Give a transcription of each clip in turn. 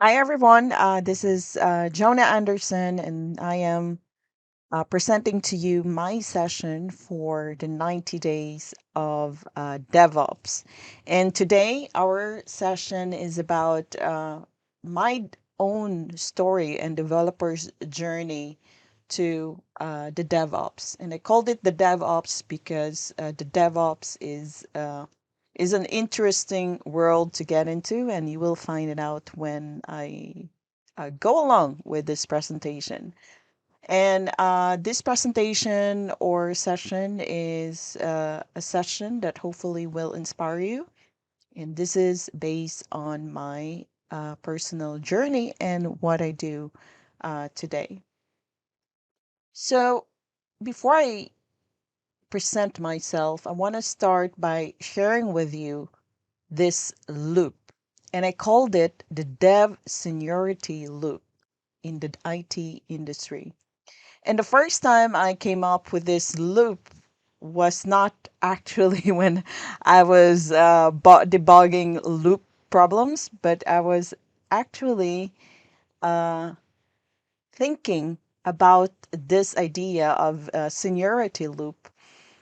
Hi, everyone. This is Jonah Anderson, and I am presenting to you my session for the 90 days of DevOps. And today, our session is about my own story and developer's journey to the DevOps. And I called it the DevOps because the DevOps is an interesting world to get into, and you will find it out when I go along with this presentation. And this presentation or session is a session that hopefully will inspire you. And this is based on my personal journey and what I do today. So before I present myself, I want to start by sharing with you this loop. And I called it the dev seniority loop in the IT industry. And the first time I came up with this loop was not actually when I was debugging loop problems, but I was actually uh, thinking about this idea of a seniority loop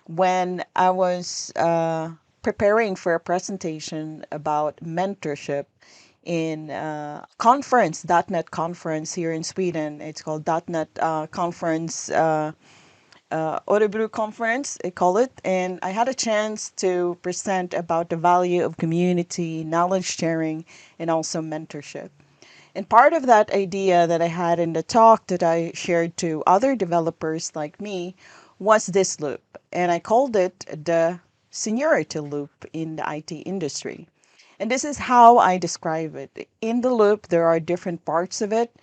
when I was preparing for a presentation about mentorship in conference, .NET conference here in Sweden. It's called .NET conference, Örebro conference, they call it. And I had a chance to present about the value of community, knowledge sharing, and also mentorship. And part of that idea that I had in the talk that I shared to other developers like me was this loop. And I called it the seniority loop in the IT industry. And this is how I describe it. In the loop, there are different parts of it.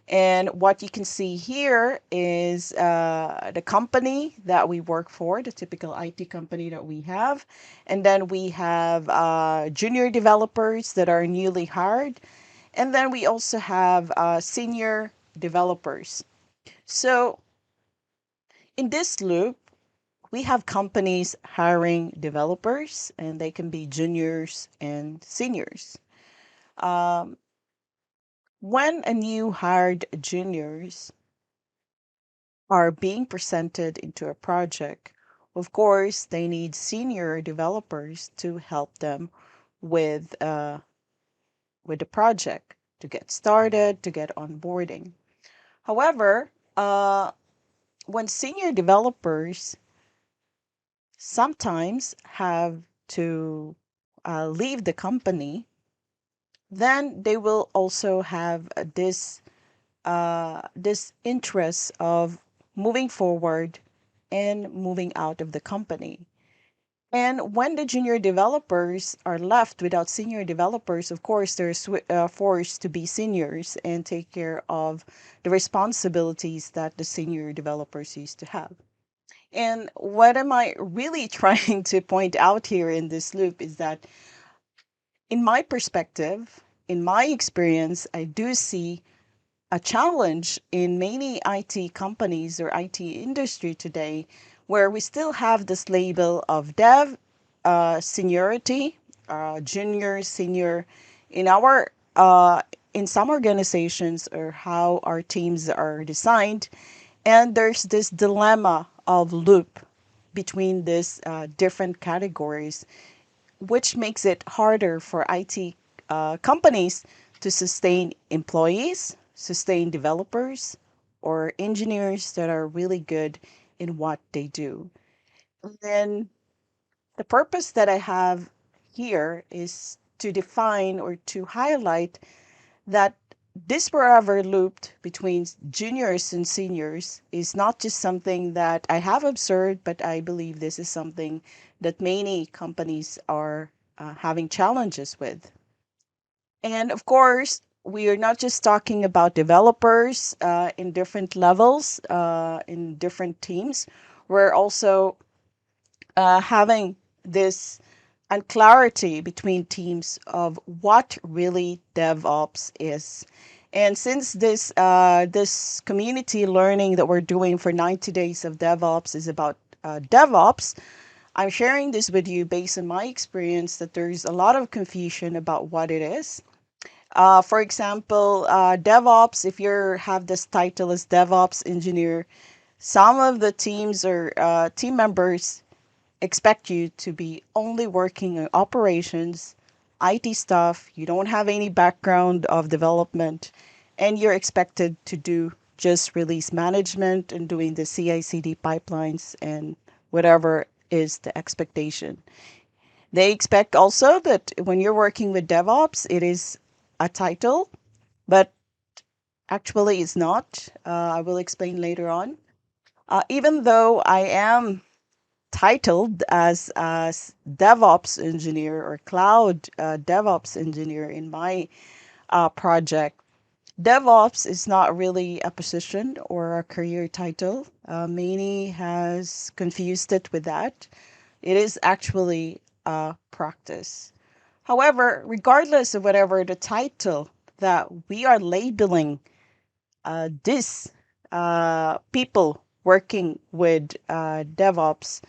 And what you can see here is the company that we work for, the typical IT company that we have. And then we have junior developers that are newly hired. And then we also have senior developers. So in this loop, we have companies hiring developers, and they can be juniors and seniors. Um, when a new hired juniors are being presented into a project, of course, they need senior developers to help them with uh, with the project to get started, to get onboarding. However, when senior developers sometimes have to leave the company, then they will also have this interest of moving forward and moving out of the company. And when the junior developers are left without senior developers, of course, they're forced to be seniors and take care of the responsibilities that the senior developers used to have. And what am I really trying to point out here in this loop is that, in my perspective, in my experience, I do see a challenge in many IT companies or IT industry today where we still have this label of dev, seniority, junior, senior in our in some organizations or how our teams are designed. And there's this dilemma of loop between these different categories, which makes it harder for IT companies to sustain employees, sustain developers, or engineers that are really good in what they do. And then the purpose that I have here is to define or to highlight that this forever looped between juniors and seniors is not just something that I have observed, but I believe this is something that many companies are having challenges with. And of course, we are not just talking about developers in different levels, in different teams. We're also having this unclarity between teams of what really DevOps is. And since this community learning that we're doing for 90 days of DevOps is about DevOps, I'm sharing this with you based on my experience that there's a lot of confusion about what it is. For example, DevOps, if you have this title as DevOps engineer, some of the teams or team members expect you to be only working on operations, IT stuff. You don't have any background of development, and you're expected to do just release management and doing the CI/CD pipelines and whatever is the expectation. They expect also that when you're working with DevOps, it is a title, but actually it's not. I will explain later on. Even though I am titled as a DevOps engineer or cloud DevOps engineer in my project, DevOps is not really a position or a career title. Many has confused it with that. It is actually a practice. However, regardless of whatever the title that we are labeling this people working with DevOps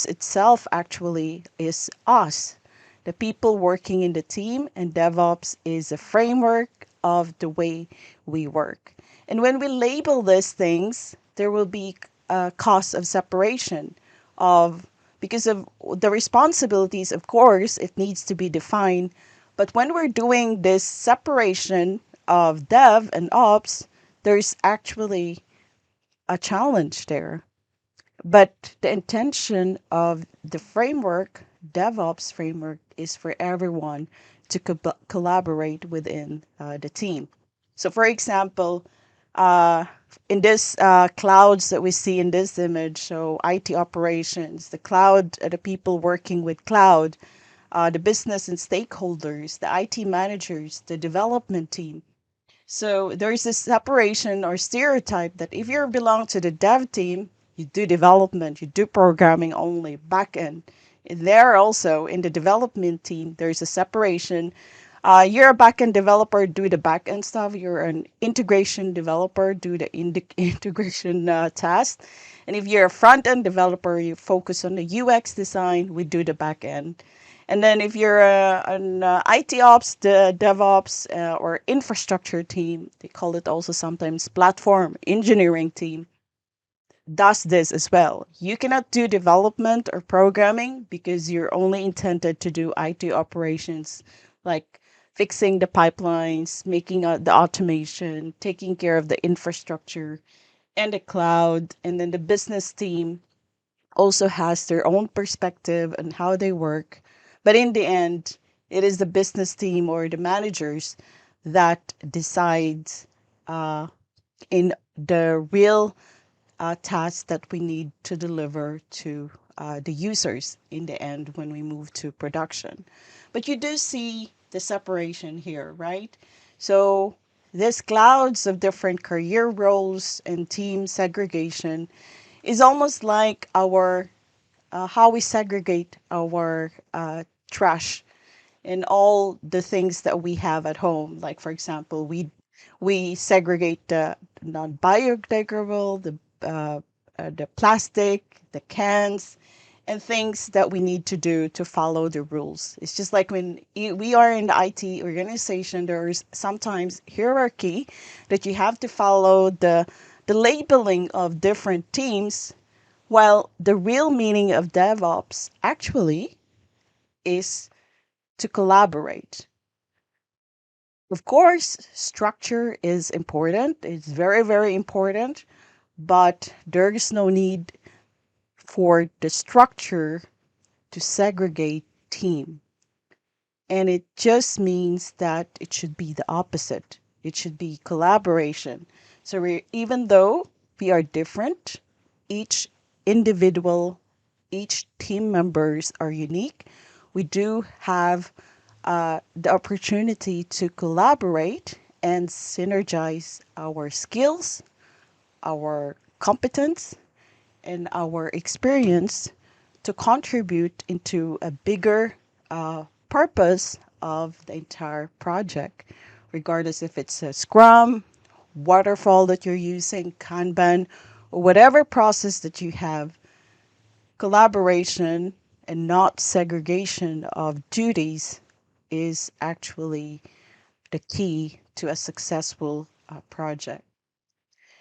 itself actually is us, the people working in the team, and DevOps is a framework of the way we work. And when we label these things, there will be a cause of separation of because of the responsibilities, of course, it needs to be defined. But when we're doing this separation of dev and ops, there's actually a challenge there. But the intention of the framework, DevOps framework, is for everyone to collaborate within the team. So, for example, uh, in this clouds that we see in this image, so IT operations, the cloud, the people working with cloud, the business and stakeholders, the IT managers, the development team. So there's this separation or stereotype that if you belong to the dev team, you do development, you do programming only, backend. There also in the development team, there's a separation. You're a backend developer, do the backend stuff. You're an integration developer, do the integration task. And if you're a front end developer, you focus on the UX design, we do the backend. And then if you're an IT ops, the DevOps, or infrastructure team, they call it also sometimes platform engineering team, does this as well. You cannot do development or programming because you're only intended to do IT operations, like fixing the pipelines, making the automation, taking care of the infrastructure and the cloud. And then the business team also has their own perspective on how they work. But in the end, it is the business team or the managers that decides in the real tasks that we need to deliver to the users in the end when we move to production. But you do see the separation here, right? So this clouds of different career roles and team segregation is almost like our how we segregate our trash and all the things that we have at home. Like for example, we segregate the non-biodegradable, the plastic, the cans, and things that we need to do to follow the rules. It's just like when we are in the IT organization, there's sometimes hierarchy that you have to follow the labeling of different teams, while the real meaning of DevOps actually is to collaborate. Of course, structure is important. It's very, very important, but there is no need for the structure to segregate team. And it just means that it should be the opposite. It should be collaboration. So even though we are different, each individual, each team members are unique, we do have the opportunity to collaborate and synergize our skills, our competence, and our experience to contribute into a bigger purpose of the entire project, regardless if it's a Scrum, waterfall that you're using, Kanban, or whatever process that you have. Collaboration and not segregation of duties is actually the key to a successful project.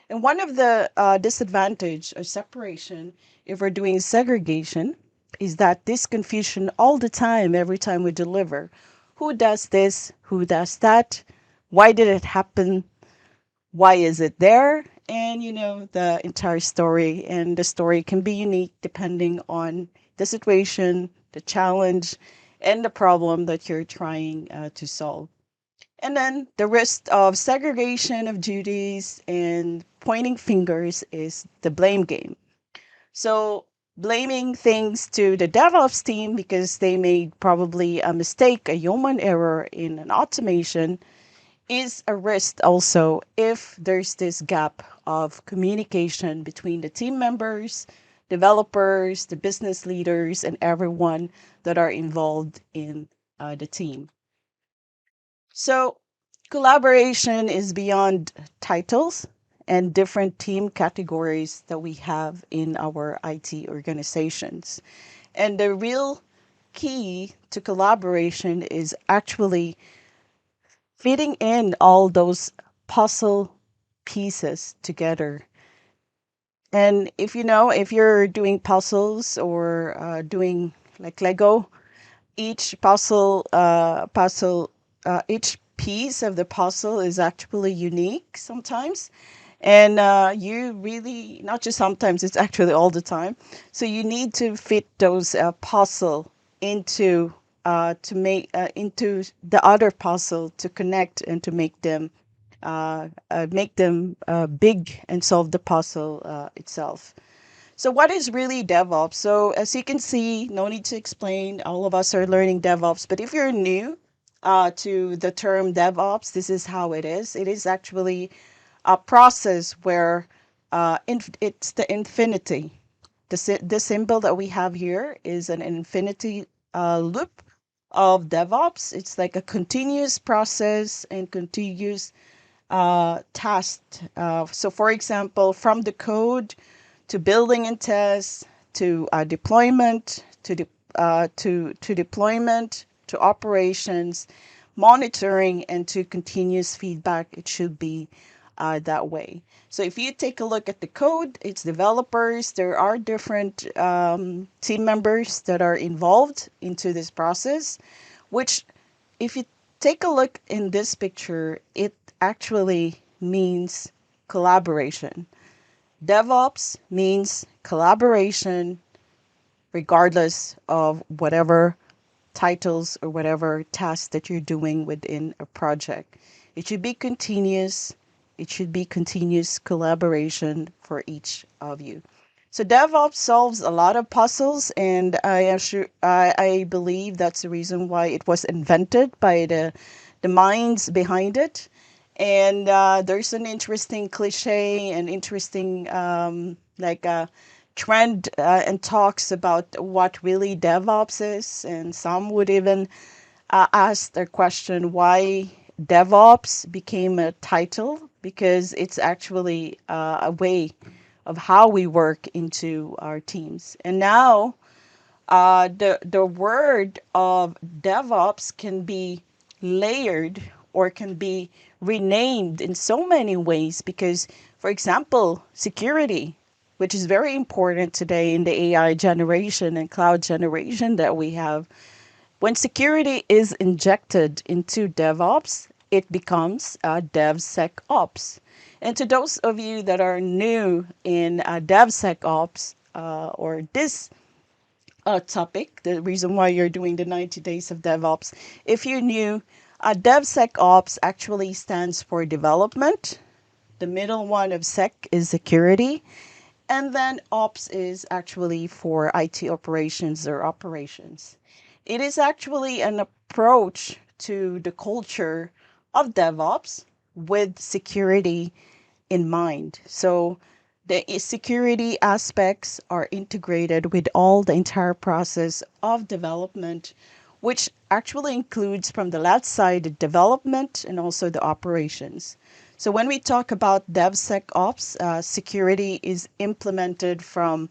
And one of the disadvantage of separation, if we're doing segregation, is that this confusion all the time, every time we deliver. Who does this? Who does that? Why did it happen? Why is it there? And the entire story. And the story can be unique depending on the situation, the challenge, and the problem that you're trying to solve. And then the risk of segregation of duties and pointing fingers is the blame game. So blaming things to the DevOps team because they made probably a mistake, a human error in an automation is a risk also if there's this gap of communication between the team members, developers, the business leaders, and everyone that are involved in the team. So, collaboration is beyond titles and different team categories that we have in our IT organizations. And the real key to collaboration is actually fitting in all those puzzle pieces together. And if you're doing puzzles or doing like Lego, each piece of the puzzle is actually unique sometimes. And you really, not just sometimes, it's actually all the time. So you need to fit those puzzle into to make into the other puzzle to connect and to make them big and solve the puzzle itself. So, what is really DevOps? So, as you can see, no need to explain. All of us are learning DevOps. But if you're new to the term DevOps, this is how it is. It is actually a process where it's the infinity. The symbol that we have here is an infinity loop of DevOps. It's like a continuous process and continuous task. So, for example, from the code to building and test to deployment to deployment to operations, monitoring, and to continuous feedback, it should be that way. So if you take a look at the code, it's developers. There are different team members that are involved into this process, which if you take a look in this picture, it actually means collaboration. DevOps means collaboration regardless of whatever titles or whatever tasks that you're doing within a project. It should be continuous. It should be continuous collaboration for each of you. So DevOps solves a lot of puzzles, and I believe that's the reason why it was invented by the minds behind it. And there's an interesting cliche and interesting trend and talks about what really DevOps is. And some would even ask the question why DevOps became a title, because it's actually a way of how we work into our teams. And now the word of DevOps can be layered or can be renamed in so many ways because, for example, security, which is very important today in the AI generation and cloud generation that we have. When security is injected into DevOps, it becomes DevSecOps. And to those of you that are new in DevSecOps or this topic, the reason why you're doing the 90 days of DevOps. If you're new, DevSecOps actually stands for development. The middle one of sec is security. And then ops is actually for IT operations or operations. It is actually an approach to the culture of DevOps with security in mind. So the security aspects are integrated with all the entire process of development, which actually includes from the left side the development and also the operations. So when we talk about DevSecOps, security is implemented from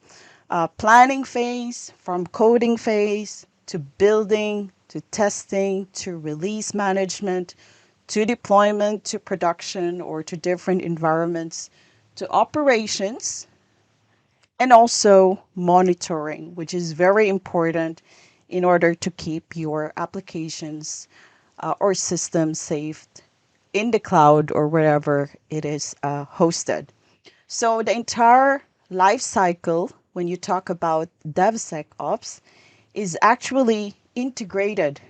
planning phase, from coding phase, to building, to testing, to release management, to deployment, to production, or to different environments, to operations, and also monitoring, which is very important in order to keep your applications or systems safe in the cloud or wherever it is hosted. So the entire life cycle, when you talk about DevSecOps, is actually integrated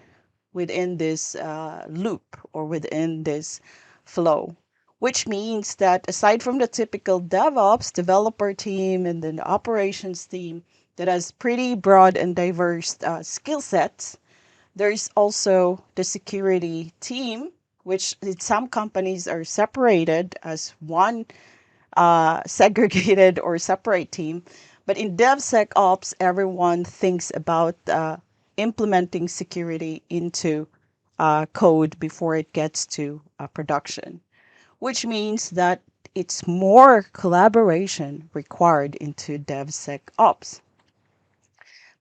within this loop or within this flow, which means that aside from the typical DevOps developer team and then the operations team that has pretty broad and diverse skill sets, there's also the security team, which in some companies are separated as one segregated or separate team. But in DevSecOps, everyone thinks about implementing security into code before it gets to production, which means that it's more collaboration required into DevSecOps.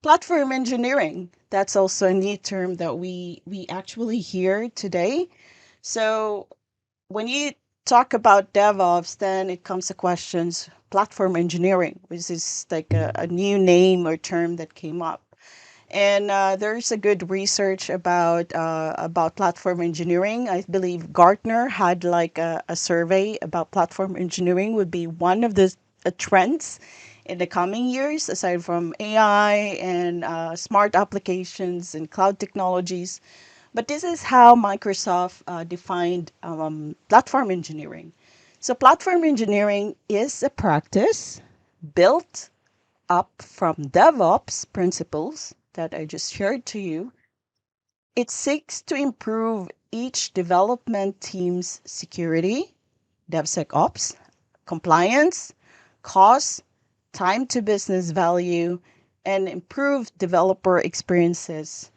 Platform engineering, that's also a new term that we actually hear today. So when you talk about DevOps, then it comes to questions platform engineering, which is like a new name or term that came up. And there's a good research about platform engineering. I believe Gartner had like a survey about platform engineering would be one of the trends in the coming years, aside from AI and smart applications and cloud technologies. But this is how Microsoft defined platform engineering. So, platform engineering is a practice built up from DevOps principles that I just shared to you. It seeks to improve each development team's security, DevSecOps, compliance, cost, time to business value, and improve developer experiences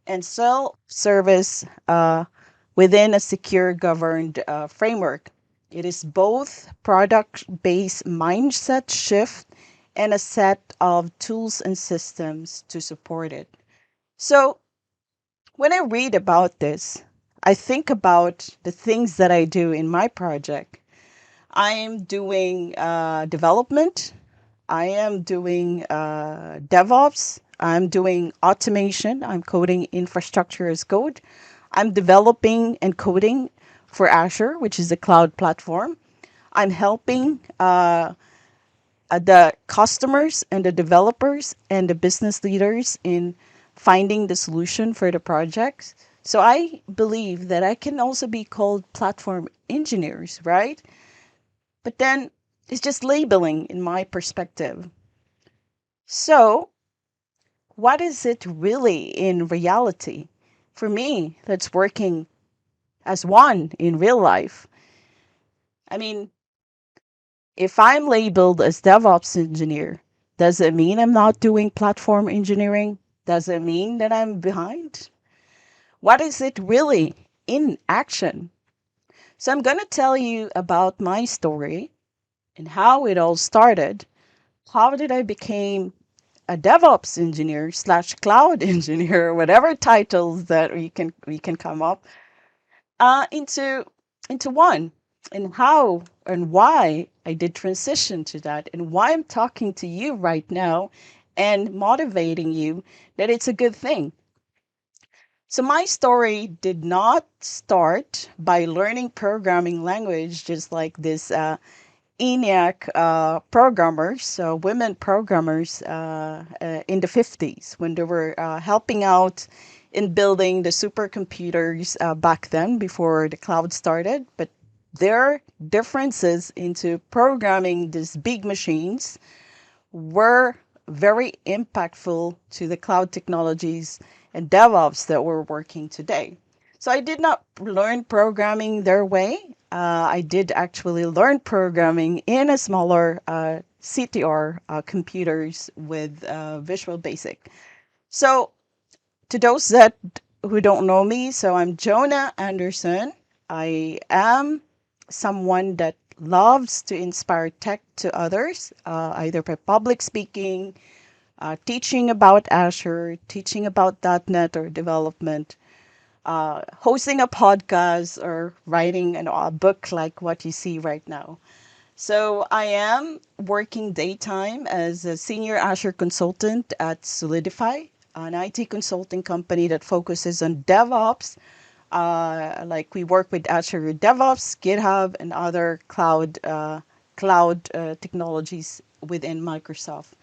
and self-service within a secure governed framework. It is both product-based mindset shift and a set of tools and systems to support it. So when I read about this, I think about the things that I do in my project. I am doing development. I am doing DevOps. I'm doing automation. I'm coding infrastructure as code. I'm developing and coding for Azure, which is a cloud platform. I'm helping the customers and the developers and the business leaders in finding the solution for the projects. So I believe that I can also be called platform engineers, right? But then it's just labeling in my perspective. So, what is it really in reality? For me, that's working as one in real life. I mean, if I'm labeled as DevOps engineer, does it mean I'm not doing platform engineering? Does it mean that I'm behind? What is it really in action? So I'm going to tell you about my story and how it all started. How did I become a DevOps engineer slash cloud engineer, whatever titles that we can come up into one, and how and why I did transition to that, and why I'm talking to you right now and motivating you that it's a good thing. So my story did not start by learning programming language, just like this ENIAC programmers, so women programmers in the 50s when they were helping out in building the supercomputers back then before the cloud started. But their differences into programming these big machines were very impactful to the cloud technologies and DevOps that we're working today. So I did not learn programming their way. I did actually learn programming in a smaller CTR computers with Visual Basic. So to those that who don't know me, so I'm Jonah Anderson. I am someone that loves to inspire tech to others, either by public speaking, teaching about Azure, teaching about .NET or development, hosting a podcast or writing a book like what you see right now. So I am working daytime as a senior Azure consultant at Solidify, an IT consulting company that focuses on DevOps. Like we work with Azure DevOps, GitHub, and other cloud technologies within Microsoft.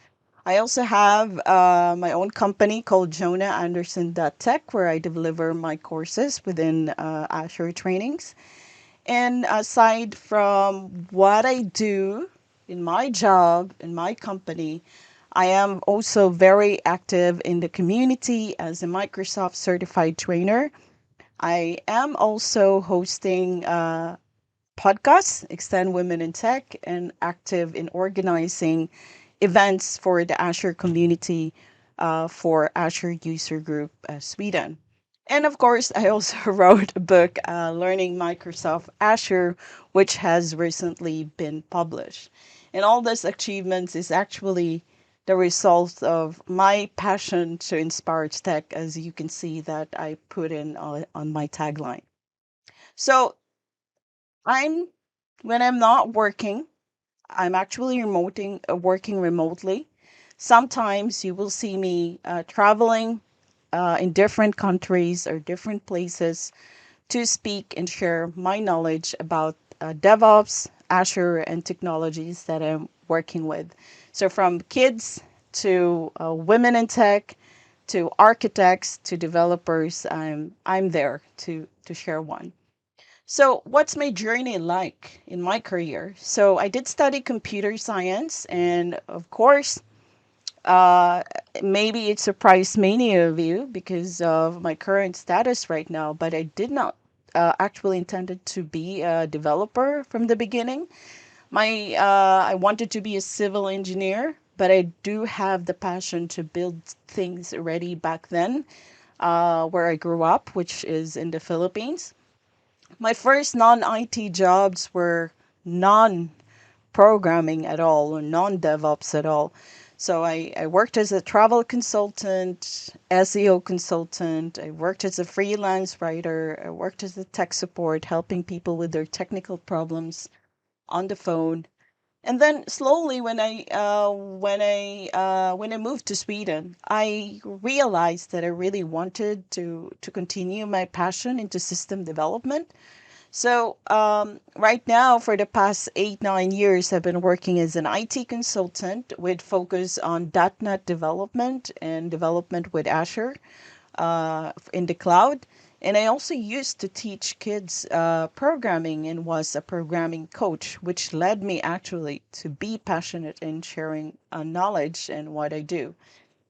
I also have my own company called Tech, where I deliver my courses within Azure trainings. And aside from what I do in my job, in my company, I am also very active in the community as a Microsoft certified trainer. I am also hosting podcasts, Extend Women in Tech, and active in organizing events for the Azure community for Azure User Group Sweden. And of course, I also wrote a book, Learning Microsoft Azure, which has recently been published. And all these achievements is actually the result of my passion to inspire tech, as you can see that I put in on my tagline. So I'm when I'm not working, I'm actually working remotely. Sometimes you will see me traveling in different countries or different places to speak and share my knowledge about DevOps, Azure, and technologies that I'm working with. So from kids to women in tech to architects to developers, I'm there to share one. So, what's my journey like in my career? So, I did study computer science, and of course, uh, maybe it surprised many of you because of my current status right now, but I did not actually intended to be a developer from the beginning. I wanted to be a civil engineer, but I do have the passion to build things already back then, where I grew up, which is in the Philippines. My first non IT jobs were non programming at all or non DevOps at all. So I worked as a travel consultant, SEO consultant, I worked as a freelance writer, I worked as a tech support, helping people with their technical problems on the phone. And then slowly, when I moved to Sweden, I realized that I really wanted to continue my passion into system development. So, right now, for the past 8, 9 years, I've been working as an IT consultant with focus on .NET development and development with Azure in the cloud. And I also used to teach kids programming and was a programming coach, which led me actually to be passionate in sharing knowledge and what I do.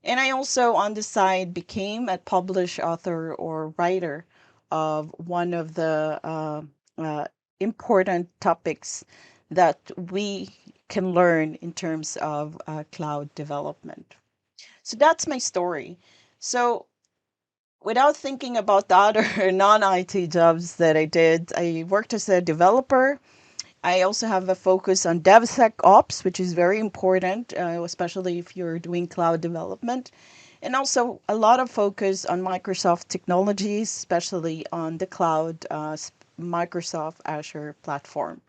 And I also, on the side, became a published author or writer of one of the uh, important topics that we can learn in terms of cloud development. So that's my story. So, without thinking about the other non IT jobs that I did, I worked as a developer. I also have a focus on DevSecOps, which is very important, especially if you're doing cloud development. And also a lot of focus on Microsoft technologies, especially on the cloud Microsoft Azure platform.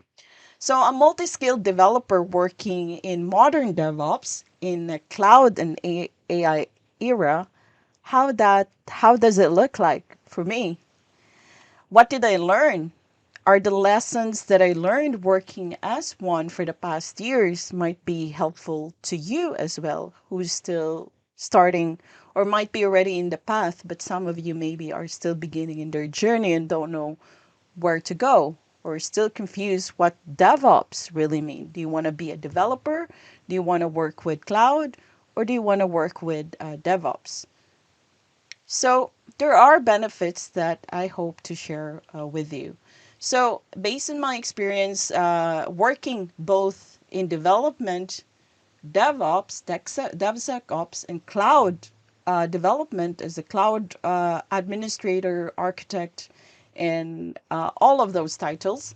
So a multi-skilled developer working in modern DevOps in a cloud and AI era, how does it look like for me? What did I learn? Are the lessons that I learned working as one for the past years might be helpful to you as well, who's still starting or might be already in the path, but some of you maybe are still beginning in their journey and don't know where to go or still confused what DevOps really mean. Do you want to be a developer? Do you want to work with cloud? Or do you want to work with DevOps? So there are benefits that I hope to share with you. So based on my experience working both in development, DevOps, DevSecOps, and cloud development as a cloud administrator, architect, and all of those titles,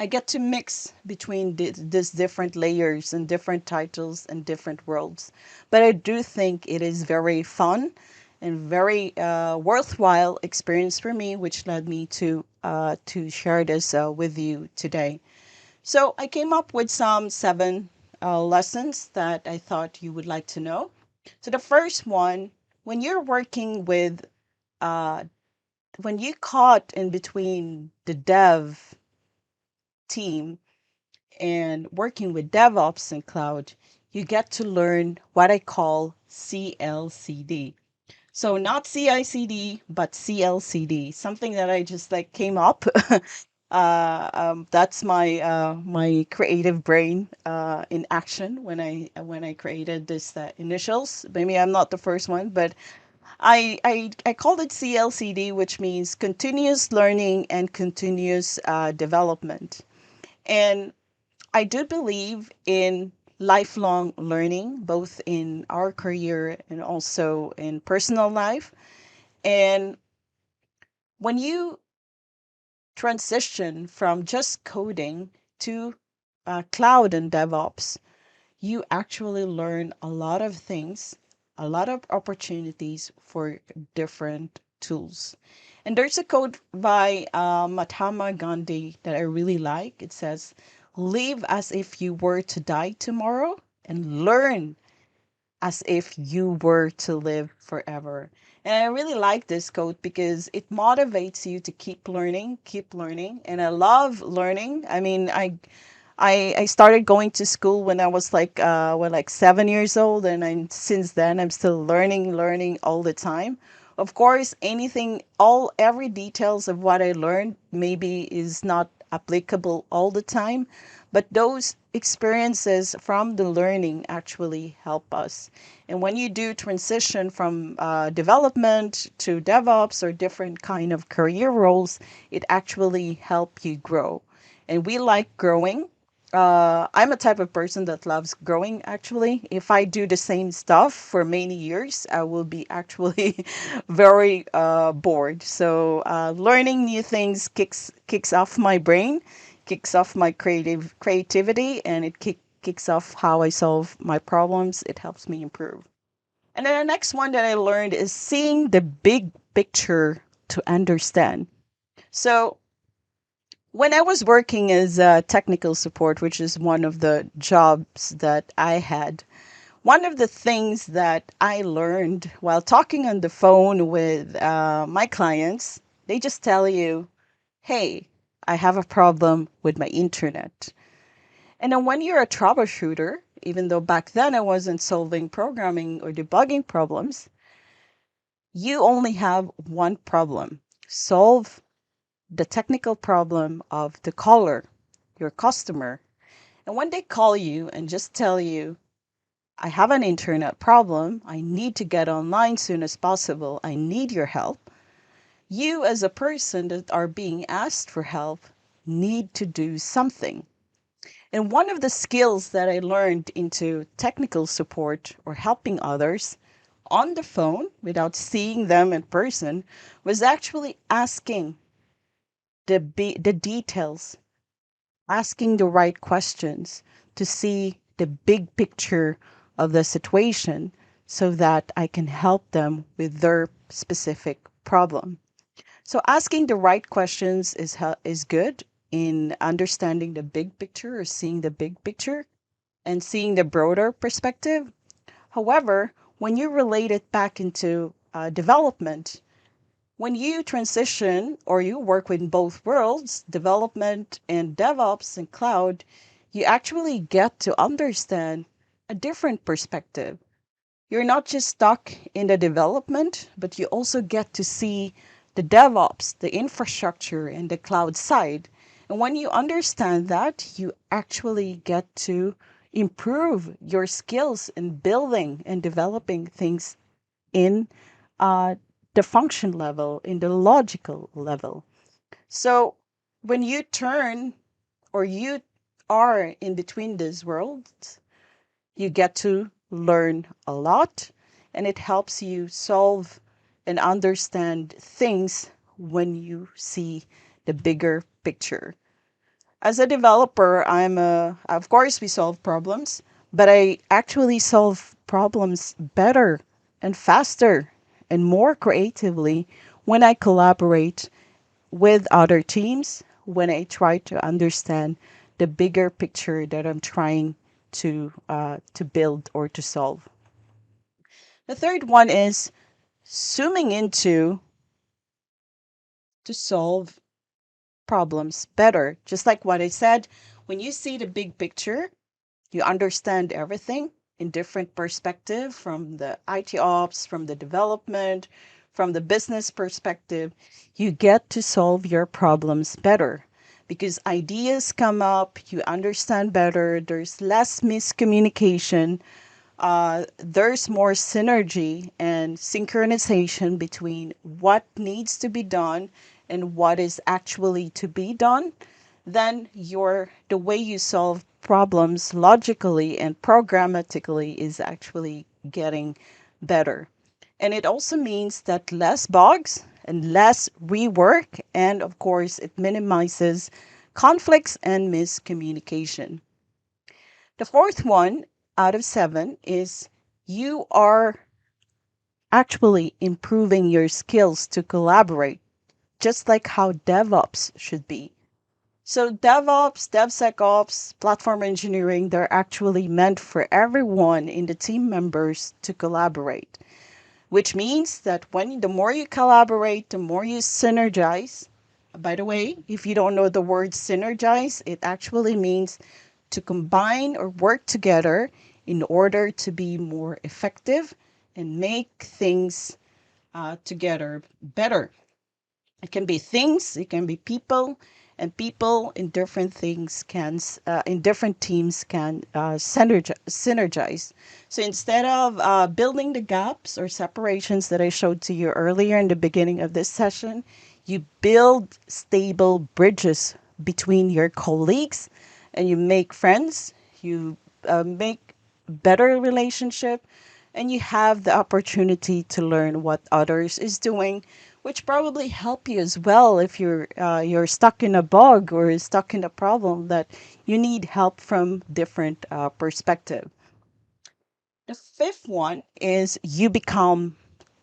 I get to mix between these different layers and different titles and different worlds. But I do think it is very fun and very worthwhile experience for me, which led me to share this with you today. So I came up with some seven lessons that I thought you would like to know. So the first one, when you're working with, uh, when you caught in between the dev team and working with DevOps and cloud, you get to learn what I call CLCD. So not CICD, but CLCD, something that I just like came up. That's my creative brain in action when I created this initials. Maybe I'm not the first one, but I called it CLCD, which means continuous learning and continuous development. And I do believe in lifelong learning, both in our career and also in personal life. And when you transition from just coding to cloud and DevOps, you actually learn a lot of things, a lot of opportunities for different tools. And there's a quote by Mahatma Gandhi that I really like. It says, "Live as if you were to die tomorrow and learn as if you were to live forever." And I really like this quote because it motivates you to keep learning, keep learning. And I love learning. I mean, I started going to school when I was like 7 years old, and since then I'm still learning all the time. Of course, every details of what I learned maybe is not applicable all the time, but those experiences from the learning actually help us. And when you do transition from development to DevOps or different kind of career roles, it actually help you grow. And we like growing. I'm a type of person that loves growing, actually. If I do the same stuff for many years, I will be actually very bored. So learning new things kicks off my brain, kicks off my creativity, and it kicks off how I solve my problems. It helps me improve. And then the next one that I learned is seeing the big picture to understand. So when I was working as technical support, which is one of the jobs that I had, one of the things that I learned while talking on the phone with my clients, they just tell you, "Hey, I have a problem with my internet." And then when you're a troubleshooter, even though back then I wasn't solving programming or debugging problems, you only have one problem: solve the technical problem of the caller, your customer. And when they call you and just tell you, "I have an internet problem, I need to get online soon as possible, I need your help," you as a person that are being asked for help need to do something. And one of the skills that I learned into technical support or helping others on the phone without seeing them in person was actually asking the details, asking the right questions to see the big picture of the situation so that I can help them with their specific problem. So asking the right questions is good in understanding the big picture or seeing the big picture and seeing the broader perspective. However, when you relate it back into development, when you transition or you work with both worlds, development and DevOps and cloud, you actually get to understand a different perspective. You're not just stuck in the development, but you also get to see the DevOps, the infrastructure, and the cloud side. And when you understand that, you actually get to improve your skills in building and developing things in uh, the function level, in the logical level. So when you turn or you are in between these worlds, you get to learn a lot, and it helps you solve and understand things when you see the bigger picture. As a developer, of course, we solve problems, but I actually solve problems better and faster and more creatively when I collaborate with other teams, when I try to understand the bigger picture that I'm trying to build or to solve. The third one is zooming into to solve problems better. Just like what I said, when you see the big picture, you understand everything in different perspective from the IT ops, from the development, from the business perspective. You get to solve your problems better because ideas come up, you understand better, there's less miscommunication, there's more synergy and synchronization between what needs to be done and what is actually to be done. Then the way you solve problems logically and programmatically is actually getting better. And it also means that less bugs and less rework, and of course it minimizes conflicts and miscommunication. The fourth one out of seven is you are actually improving your skills to collaborate, just like how DevOps should be. So, DevOps, DevSecOps, platform engineering, they're actually meant for everyone in the team members to collaborate, which means that when the more you collaborate, the more you synergize. By the way, if you don't know the word synergize, it actually means to combine or work together in order to be more effective and make things together better. It can be things, it can be people, and people in different things in different teams can synergize. So instead of building the gaps or separations that I showed to you earlier in the beginning of this session, you build stable bridges between your colleagues and you make friends, you make better relationship, and you have the opportunity to learn what others is doing, which probably help you as well if you're stuck in a bug or stuck in a problem that you need help from different perspective. The fifth one is you become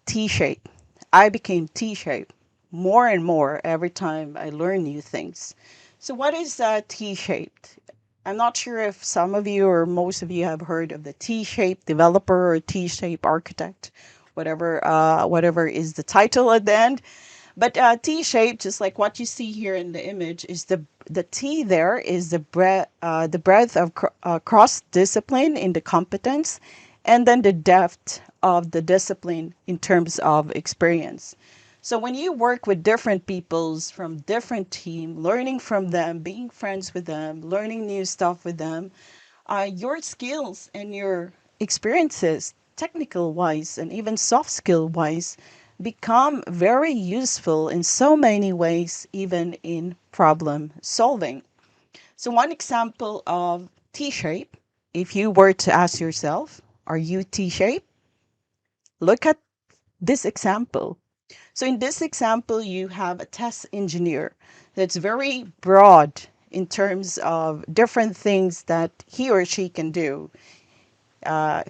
T-shaped. I became T-shaped more and more every time I learn new things. So what is T-shaped? I'm not sure if some of you or most of you have heard of the T-shaped developer or T-shaped architect, whatever is the title at the end. But T-shaped, just like what you see here in the image, is the T there is the breadth of cross discipline in the competence, and then the depth of the discipline in terms of experience. So when you work with different peoples from different team, learning from them, being friends with them, learning new stuff with them, your skills and your experiences, technical wise and even soft skill wise, become very useful in so many ways, even in problem solving. So, one example of T shape, if you were to ask yourself, are you T shape? Look at this example. So, in this example, you have a test engineer that's very broad in terms of different things that he or she can do. Uh,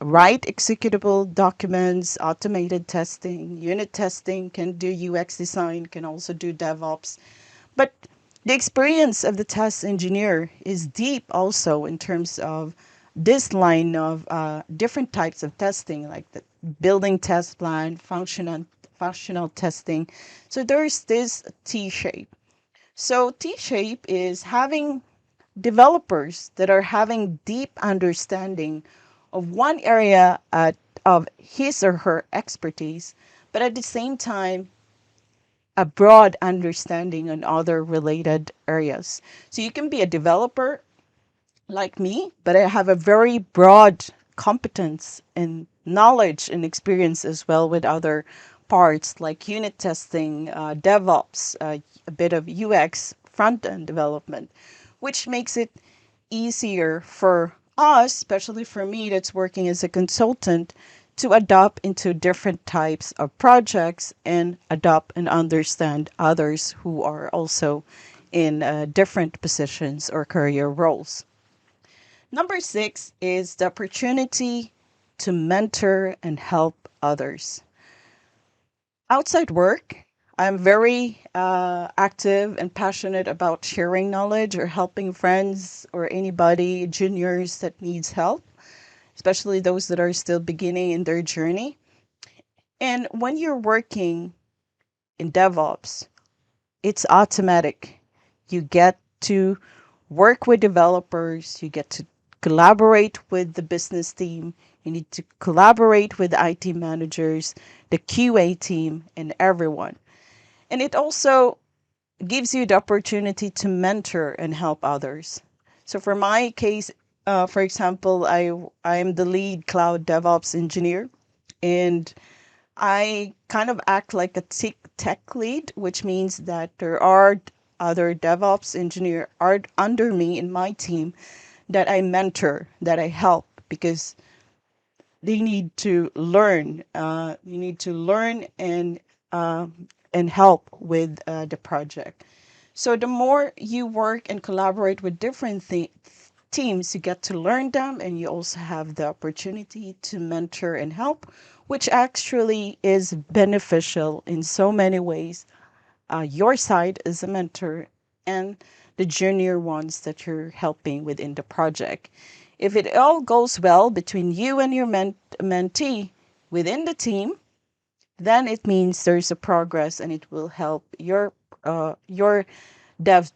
write executable documents, automated testing, unit testing, can do UX design, can also do DevOps. But the experience of the test engineer is deep also in terms of this line of different types of testing, like the building test plan, functional testing. So there's this T shape. So T shape is having developers that are having deep understanding of one area of his or her expertise, but at the same time, a broad understanding on other related areas. So you can be a developer like me, but I have a very broad competence and knowledge and experience as well with other parts like unit testing, DevOps, a bit of UX, front end development, which makes it easier for us, especially for me that's working as a consultant, to adopt into different types of projects and adopt and understand others who are also in different positions or career roles. Number six is the opportunity to mentor and help others. Outside work, I'm very active and passionate about sharing knowledge or helping friends or anybody, juniors that needs help, especially those that are still beginning in their journey. And when you're working in DevOps, it's automatic. You get to work with developers, you get to collaborate with the business team, you need to collaborate with the IT managers, the QA team, and everyone. And it also gives you the opportunity to mentor and help others. So for my case, for example, I am the lead cloud DevOps engineer, and I kind of act like a tech lead, which means that there are other DevOps engineer are under me in my team that I mentor, that I help because they need to learn. You need to learn and help with the project. So the more you work and collaborate with different teams, you get to learn them, and you also have the opportunity to mentor and help, which actually is beneficial in so many ways. Your side as a mentor and the junior ones that you're helping within the project. If it all goes well between you and your mentee within the team, then it means there's a progress and it will help your dev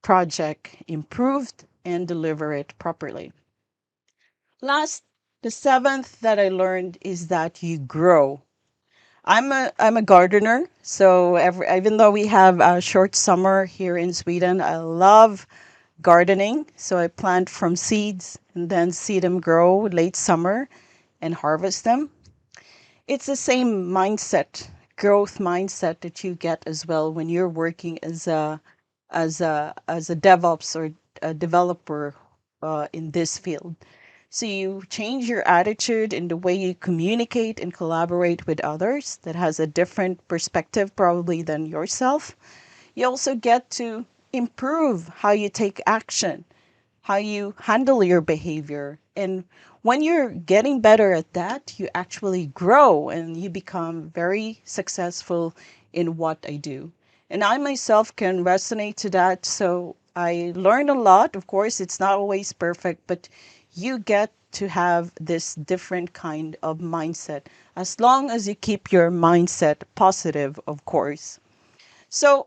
project improved and deliver it properly. Last, the seventh that I learned is that you grow. I'm a gardener, so even though we have a short summer here in Sweden, I love gardening. So I plant from seeds and then see them grow late summer and harvest them. It's the same mindset, growth mindset that you get as well when you're working as a DevOps or a developer in this field. So you change your attitude in the way you communicate and collaborate with others that has a different perspective probably than yourself. You also get to improve how you take action, how you handle your behavior. And when you're getting better at that, you actually grow and you become very successful in what I do. And I myself can resonate to that. So I learn a lot. Of course, it's not always perfect, but you get to have this different kind of mindset as long as you keep your mindset positive, of course. So,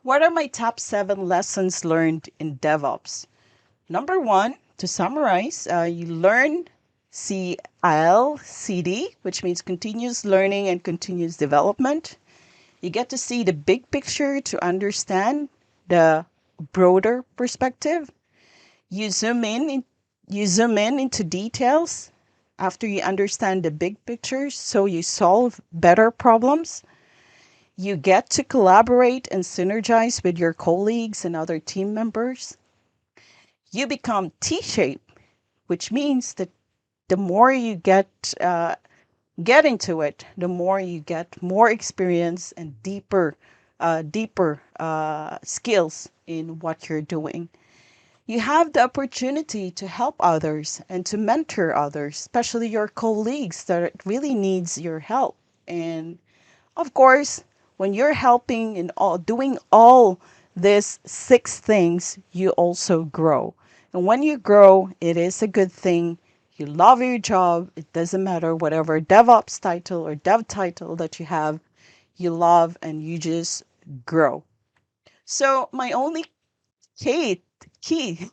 what are my top 7 lessons learned in DevOps? Number one, to summarize, you learn CLCD, which means continuous learning and continuous development. You get to see the big picture to understand the broader perspective. You zoom you zoom in into details after you understand the big picture so you solve better problems. You get to collaborate and synergize with your colleagues and other team members. You become T-shaped, which means that the more you get into it, the more you get more experience and deeper skills in what you're doing. You have the opportunity to help others and to mentor others, especially your colleagues that really needs your help. And of course, when you're helping in all doing all these 6 things, you also grow. And when you grow, it is a good thing. You love your job. It doesn't matter whatever DevOps title or dev title that you have, you love and you just grow. So my only key key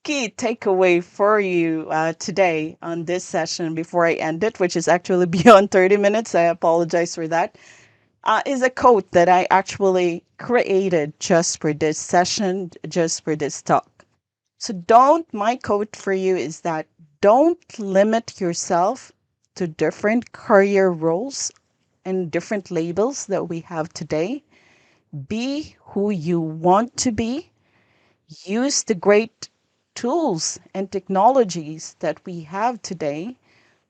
key takeaway for you today on this session before I end it, which is actually beyond 30 minutes, I apologize for that, is a quote that I actually created just for this session, just for this talk. So my quote for you is that don't limit yourself to different career roles and different labels that we have today. Be who you want to be. Use the great tools and technologies that we have today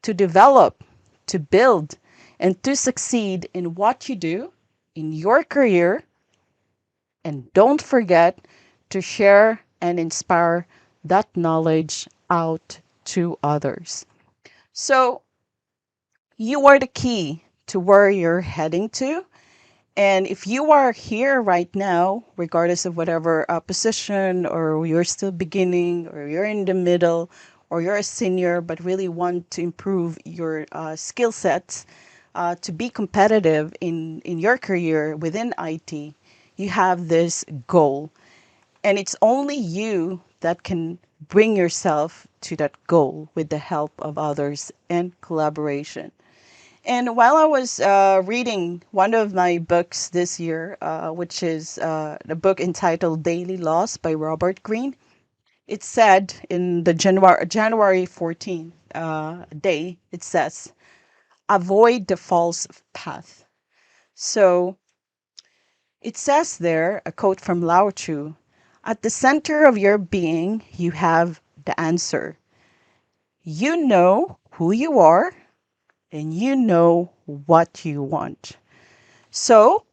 to develop, to build, and to succeed in what you do in your career. And don't forget to share and inspire that knowledge out to others. So, you are the key to where you're heading to. And if you are here right now, regardless of whatever position, or you're still beginning, or you're in the middle, or you're a senior but really want to improve your skill sets to be competitive in your career within IT, you have this goal. And it's only you that can bring yourself to that goal with the help of others and collaboration. And while I was reading one of my books this year, which is the book entitled Daily Loss by Robert Greene, it said in the January 14th day, it says, avoid the false path. So it says there, a quote from Lao Tzu, at the center of your being, you have the answer. You know who you are and you know what you want. So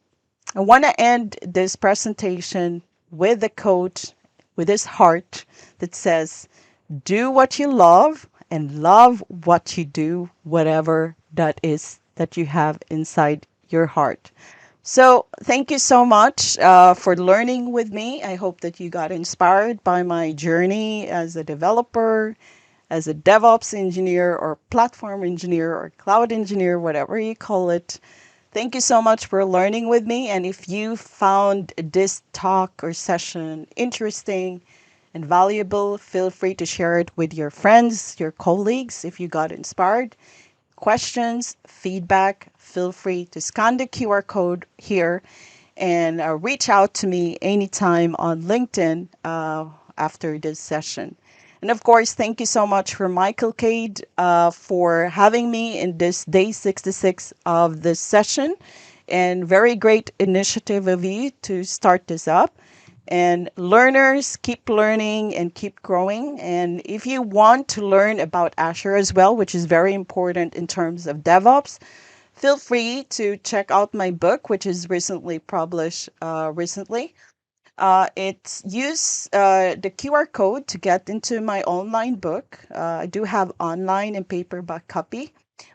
I want to end this presentation with a quote, with this heart that says, do what you love and love what you do, whatever that is that you have inside your heart. So thank you so much for learning with me. I hope that you got inspired by my journey as a developer, as a DevOps engineer or platform engineer or cloud engineer, whatever you call it. Thank you so much for learning with me. And if you found this talk or session interesting and valuable, feel free to share it with your friends, your colleagues if you got inspired. Questions, feedback, feel free to scan the QR code here and reach out to me anytime on LinkedIn after this session. And of course, thank you so much for Michael Cade for having me in this day 66 of this session. And very great initiative of you to start this up. And learners, keep learning and keep growing. And if you want to learn about Azure as well, which is very important in terms of DevOps, feel free to check out my book, which is recently published recently. It's use the QR code to get into my online book. I do have online and paperback copy.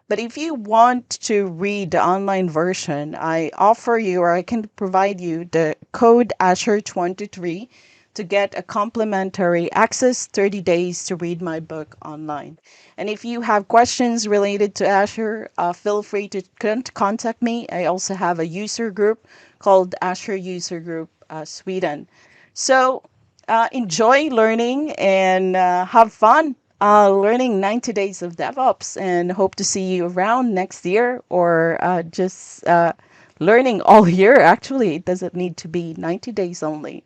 But if you want to read the online version, I offer you or I can provide you the code Azure23 to get a complimentary access 30 days to read my book online. And if you have questions related to Azure, feel free to contact me. I also have a user group called Azure User Group Sweden. So enjoy learning and have fun learning 90 days of DevOps, and hope to see you around next year or just learning all year. Actually, it doesn't need to be 90 days only.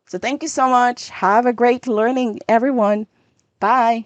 So thank you so much. Have a great learning, everyone. Bye.